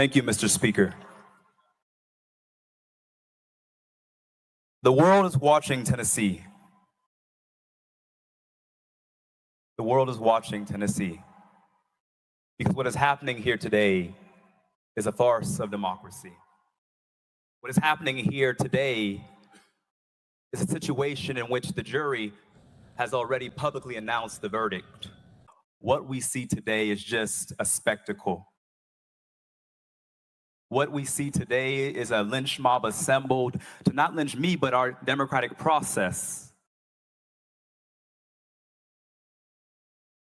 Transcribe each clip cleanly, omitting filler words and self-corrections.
Thank you, Mr. Speaker. The world is watching Tennessee. The world is watching Tennessee. Because what is happening here today is a farce of democracy. What is happening here today is a situation in which the jury has already publicly announced the verdict. What we see today is just a spectacle. What we see today is a lynch mob assembled to not lynch me, but our democratic process.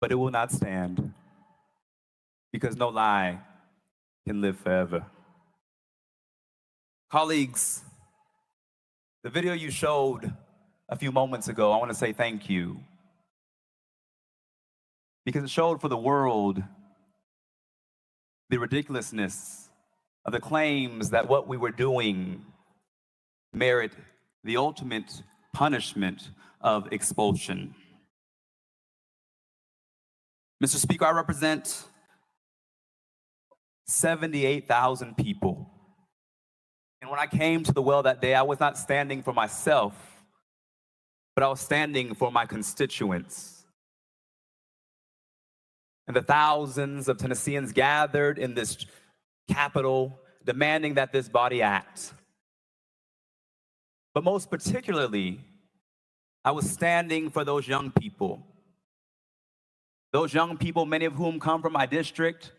But it will not stand, because no lie can live forever. Colleagues, the video you showed a few moments ago, I want to say thank you, because it showed for the world the ridiculousness of the claims that what we were doing merit the ultimate punishment of expulsion. Mr. Speaker, I represent 78,000 people. And when I came to the well that day, I was not standing for myself, but I was standing for my constituents. And the thousands of Tennesseans gathered in this Capitol, demanding that this body act. But most particularly, I was standing for those young people. Those young people, many of whom come from my district,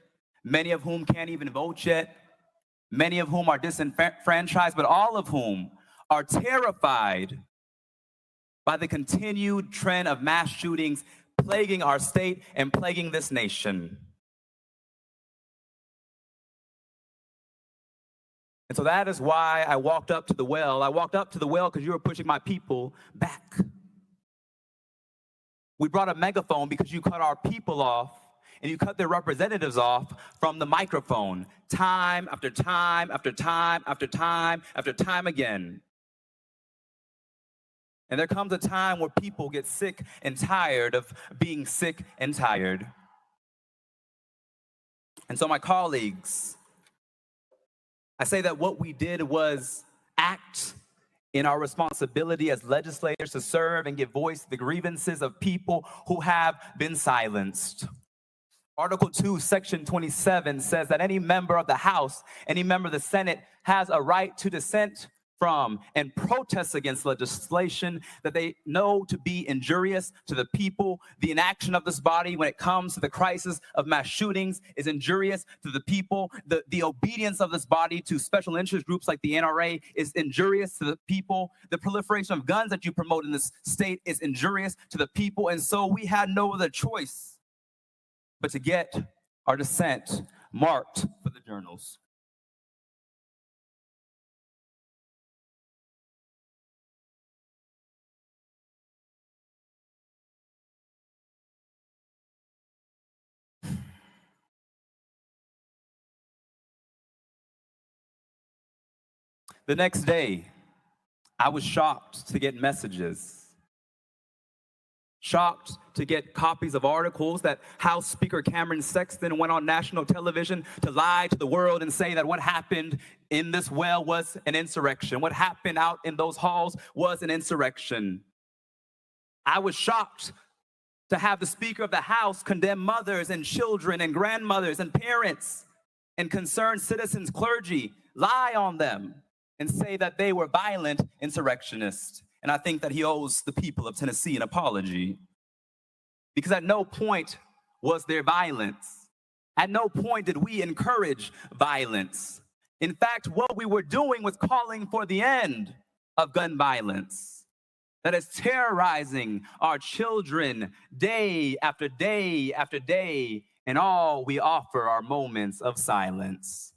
many of whom can't even vote yet, many of whom are disenfranchised, but all of whom are terrified by the continued trend of mass shootings plaguing our state and plaguing this nation. And so that is why I walked up to the well. I walked up to the well because you were pushing my people back. We brought a megaphone because you cut our people off and you cut their representatives off from the microphone time after time after time after time after time again. And there comes a time where people get sick and tired of being sick and tired. And so my colleagues, I say that what we did was act in our responsibility as legislators to serve and give voice to the grievances of people who have been silenced. Article 2, Section 27 says that any member of the House, any member of the Senate has a right to dissent from and protest against legislation that they know to be injurious to the people. The inaction of this body when it comes to the crisis of mass shootings is injurious to the people. The obedience of this body to special interest groups like the NRA is injurious to the people. The proliferation of guns that you promote in this state is injurious to the people. And so we had no other choice but to get our dissent marked for the journals. The next day, I was shocked to get messages, shocked to get copies of articles that House Speaker Cameron Sexton went on national television to lie to the world and say that what happened in this well was an insurrection. What happened out in those halls was an insurrection. I was shocked to have the Speaker of the House condemn mothers and children and grandmothers and parents and concerned citizens, clergy, lie on them and say that they were violent insurrectionists. And I think that he owes the people of Tennessee an apology. Because at no point was there violence. At no point did we encourage violence. In fact, what we were doing was calling for the end of gun violence that is terrorizing our children day after day after day, and all we offer are moments of silence.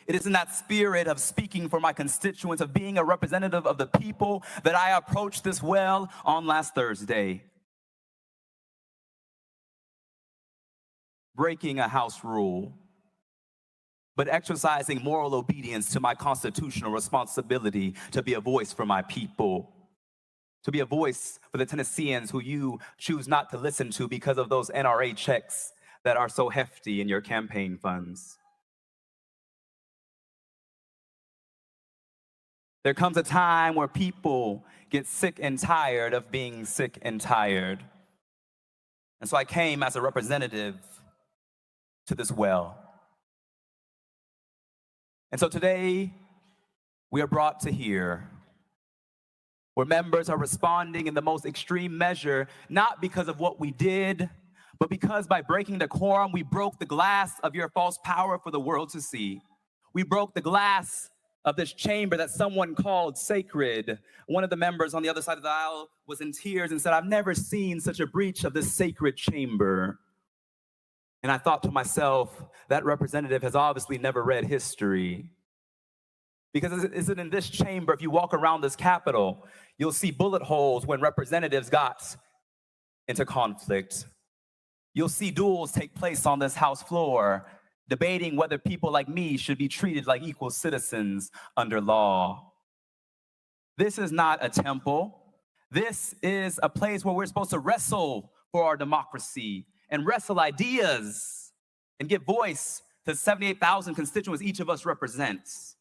It is in that spirit of speaking for my constituents, of being a representative of the people, that I approached this well on last Thursday. Breaking a House rule, but exercising moral obedience to my constitutional responsibility to be a voice for my people, to be a voice for the Tennesseans who you choose not to listen to because of those NRA checks that are so hefty in your campaign funds. There comes a time where people get sick and tired of being sick and tired. And so I came as a representative to this well. And so today, we are brought to here, where members are responding in the most extreme measure, not because of what we did, but because by breaking the quorum, we broke the glass of your false power for the world to see. We broke the glass of this chamber that someone called sacred. One of the members on the other side of the aisle was in tears and said, "I've never seen such a breach of this sacred chamber." And I thought to myself, that representative has obviously never read history. Because is it in this chamber, if you walk around this Capitol, you'll see bullet holes when representatives got into conflict. You'll see duels take place on this House floor, debating whether people like me should be treated like equal citizens under law. This is not a temple. This is a place where we're supposed to wrestle for our democracy and wrestle ideas and give voice to 78,000 constituents each of us represents.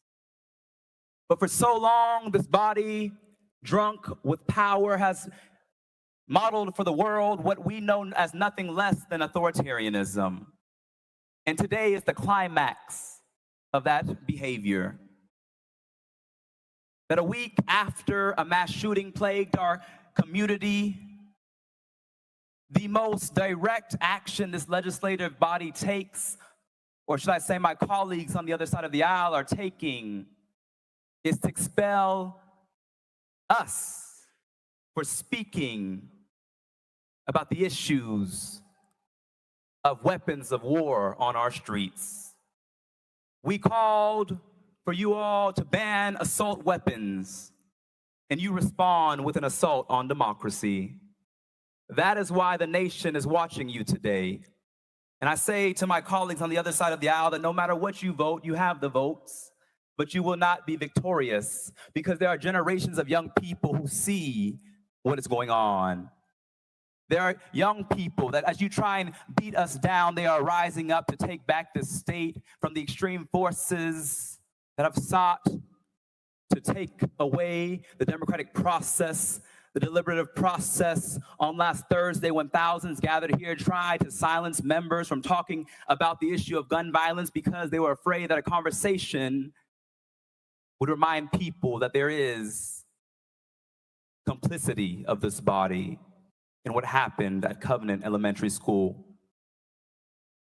But for so long, this body, drunk with power, has modeled for the world what we know as nothing less than authoritarianism. And today is the climax of that behavior. That a week after a mass shooting plagued our community, the most direct action this legislative body takes, or should I say my colleagues on the other side of the aisle are taking, is to expel us for speaking about the issues of weapons of war on our streets. We called for you all to ban assault weapons, and you respond with an assault on democracy. That is why the nation is watching you today. And I say to my colleagues on the other side of the aisle that no matter what you vote, you have the votes, but you will not be victorious, because there are generations of young people who see what is going on. There are young people that as you try and beat us down, they are rising up to take back this state from the extreme forces that have sought to take away the democratic process, the deliberative process. On last Thursday, when thousands gathered here, tried to silence members from talking about the issue of gun violence because they were afraid that a conversation would remind people that there is complicity of this body in what happened at Covenant Elementary School.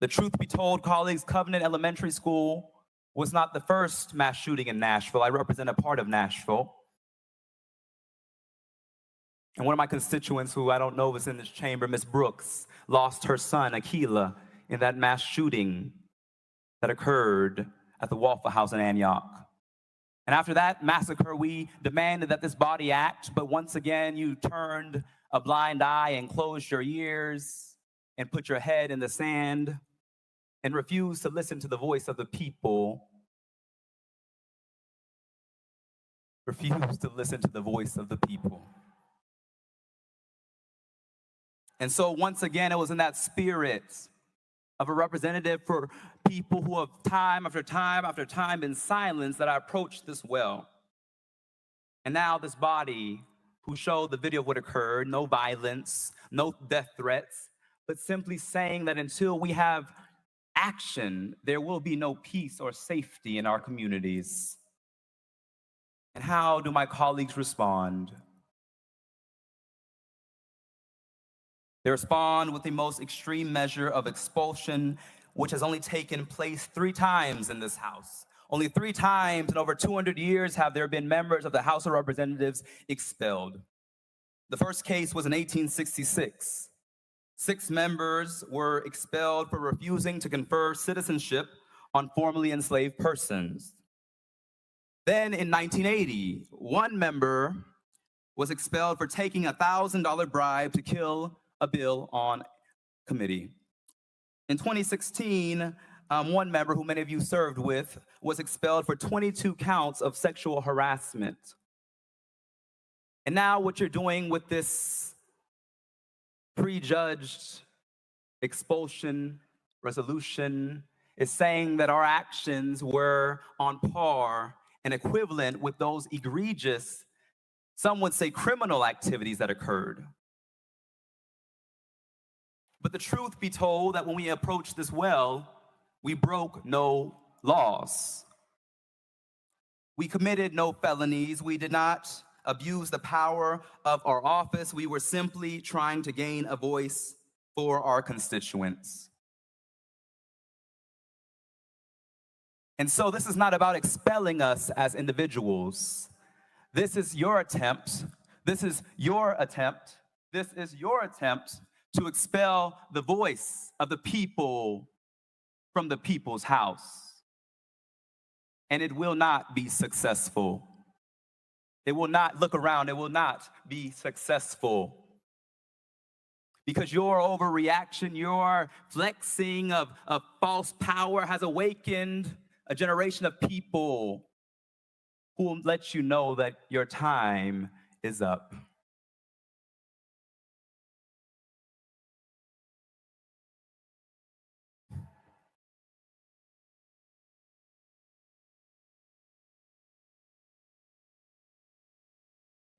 The truth be told, colleagues, Covenant Elementary School was not the first mass shooting in Nashville. I represent a part of Nashville. And one of my constituents, who I don't know is in this chamber, Miss Brooks, lost her son, Akila, in that mass shooting that occurred at the Waffle House in Antioch. And after that massacre, we demanded that this body act, but once again, you turned a blind eye and closed your ears and put your head in the sand and refused to listen to the voice of the people. Refused to listen to the voice of the people. And so once again, it was in that spirit of a representative for people who have time after time after time been silenced that I approached this well. And now this body who showed the video of what occurred, no violence, no death threats, but simply saying that until we have action, there will be no peace or safety in our communities. And how do my colleagues respond? They respond with the most extreme measure of expulsion, which has only taken place 3 times in this House. Only 3 times in over 200 years have there been members of the House of Representatives expelled. The first case was in 1866. 6 members were expelled for refusing to confer citizenship on formerly enslaved persons. Then in 1980, 1 member was expelled for taking a $1,000 bribe to kill a bill on committee. In 2016, 1 member who many of you served with was expelled for 22 counts of sexual harassment. And now what you're doing with this prejudged expulsion resolution is saying that our actions were on par and equivalent with those egregious, some would say criminal activities that occurred. But the truth be told, that when we approached this well, we broke no laws. We committed no felonies. We did not abuse the power of our office. We were simply trying to gain a voice for our constituents. And so this is not about expelling us as individuals. This is your attempt. This is your attempt. This is your attempt to expel the voice of the people from the people's house. And it will not be successful. It will not, look around, it will not be successful. Because your overreaction, your flexing of false power has awakened a generation of people who will let you know that your time is up.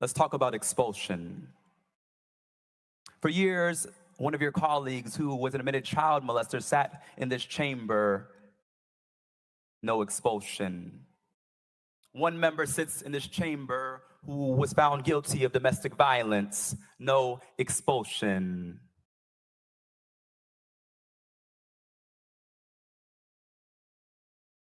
Let's talk about expulsion. For years, one of your colleagues who was an admitted child molester sat in this chamber. No expulsion. One member sits in this chamber who was found guilty of domestic violence. No expulsion.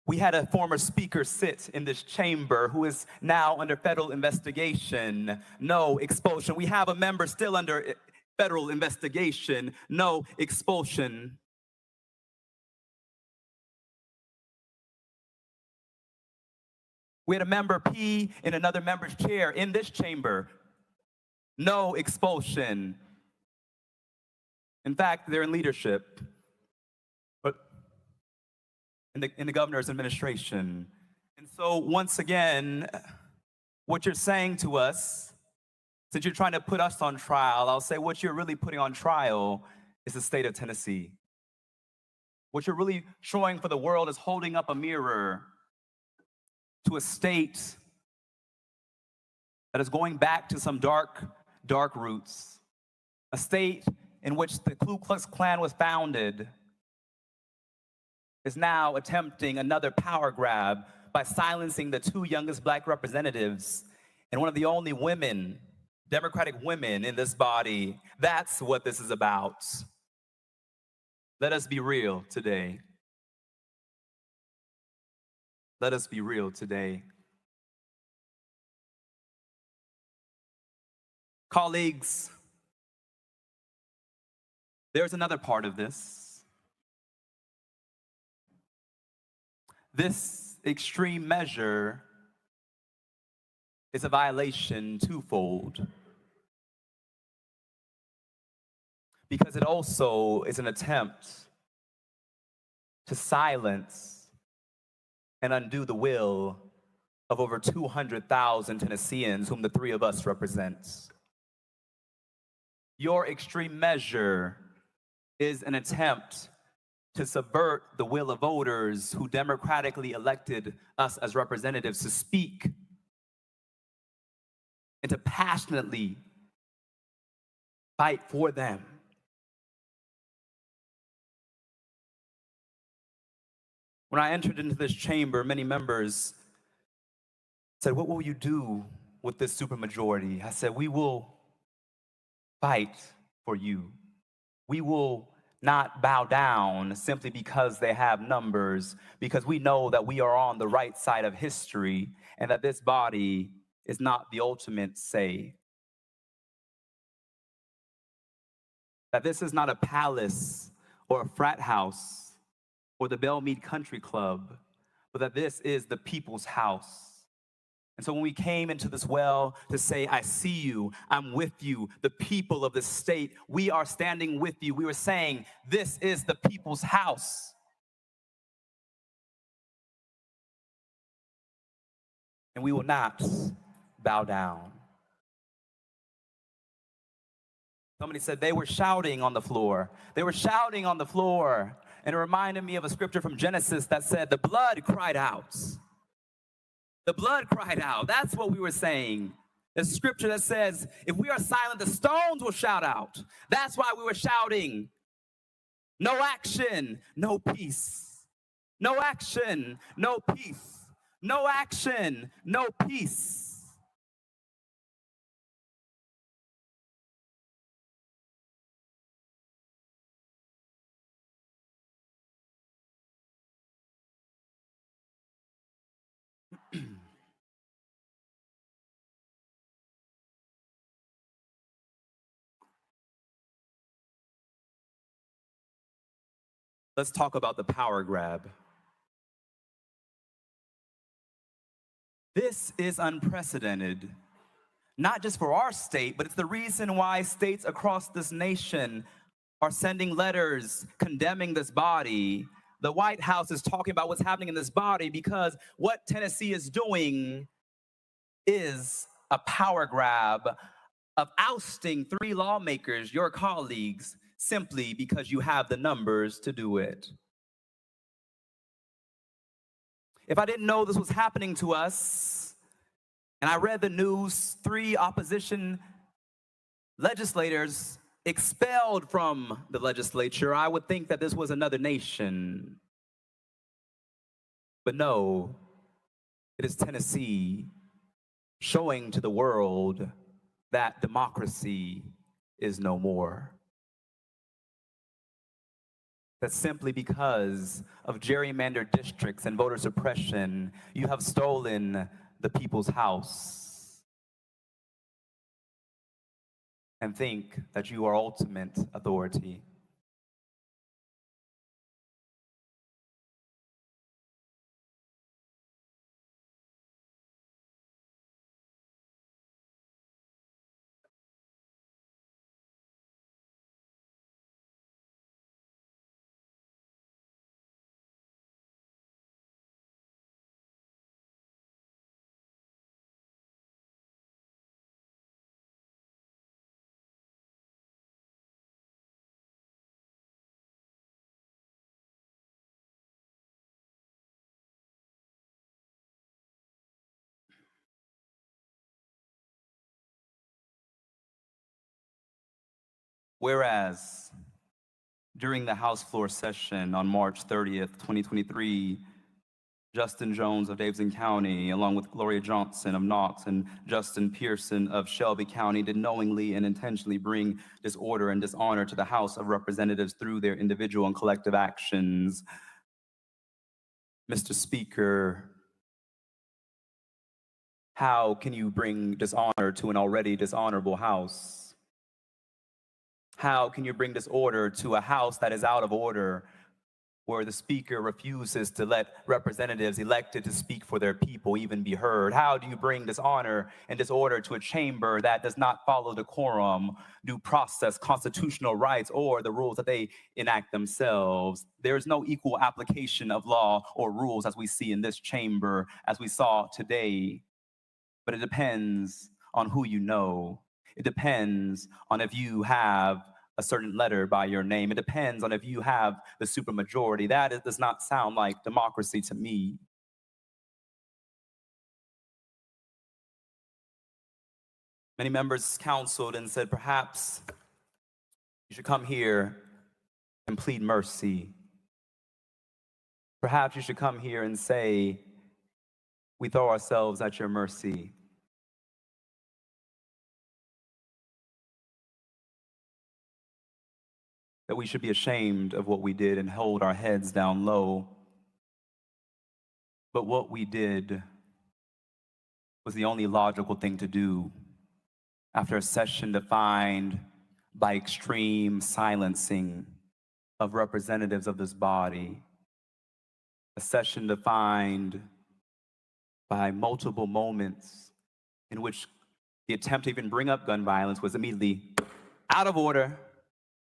We had a former speaker sit in this chamber who is now under federal investigation. No expulsion. We have a member still under federal investigation. No expulsion. We had a member pee in another member's chair in this chamber. No expulsion. In fact, they're in leadership, but in the governor's administration. And so once again, what you're saying to us, since you're trying to put us on trial, I'll say what you're really putting on trial is the state of Tennessee. What you're really showing for the world is holding up a mirror to a state that is going back to some dark, dark roots. A state in which the Ku Klux Klan was founded is now attempting another power grab by silencing the two youngest black representatives and one of the only women, Democratic women in this body. That's what this is about. Let us be real today. Let us be real today. Colleagues, there's another part of this. This extreme measure is a violation twofold, because it also is an attempt to silence and undo the will of over 200,000 Tennesseans whom the three of us represent. Your extreme measure is an attempt to subvert the will of voters who democratically elected us as representatives to speak and to passionately fight for them. When I entered into this chamber, many members said, "What will you do with this supermajority?" I said, "We will fight for you. We will not bow down simply because they have numbers, because we know that we are on the right side of history and that this body is not the ultimate say. That this is not a palace or a frat house or the Belmead Country Club, but that this is the people's house." And so when we came into this well to say, "I see you, I'm with you, the people of the state, we are standing with you," we were saying, this is the people's house. And we will not bow down. Somebody said they were shouting on the floor. They were shouting on the floor. And it reminded me of a scripture from Genesis that said, the blood cried out. The blood cried out. That's what we were saying. The scripture that says, if we are silent, the stones will shout out. That's why we were shouting. No action, no peace. No action, no peace. No action, no peace. Let's talk about the power grab. This is unprecedented, not just for our state, but it's the reason why states across this nation are sending letters condemning this body. The White House is talking about what's happening in this body because what Tennessee is doing is a power grab of ousting 3 lawmakers, your colleagues, simply because you have the numbers to do it. If I didn't know this was happening to us, and I read the news, 3 opposition legislators expelled from the legislature, I would think that this was another nation. But no, it is Tennessee showing to the world that democracy is no more. That simply because of gerrymandered districts and voter suppression, you have stolen the people's house and think that you are ultimate authority. Whereas, during the House floor session on March 30th, 2023, Justin Jones of Davidson County, along with Gloria Johnson of Knox and Justin Pearson of Shelby County, did knowingly and intentionally bring disorder and dishonor to the House of Representatives through their individual and collective actions. Mr. Speaker, how can you bring dishonor to an already dishonorable House? How can you bring disorder to a House that is out of order, where the Speaker refuses to let representatives elected to speak for their people even be heard? How do you bring dishonor and disorder to a chamber that does not follow decorum, due process, constitutional rights, or the rules that they enact themselves? There is no equal application of law or rules as we see in this chamber, as we saw today. But it depends on who you know. It depends on if you have a certain letter by your name. It depends on if you have the supermajority. That does not sound like democracy to me. Many members counseled and said, perhaps you should come here and plead mercy. Perhaps you should come here and say, we throw ourselves at your mercy. That we should be ashamed of what we did and hold our heads down low. But what we did was the only logical thing to do after a session defined by extreme silencing of representatives of this body. A session defined by multiple moments in which the attempt to even bring up gun violence was immediately out of order.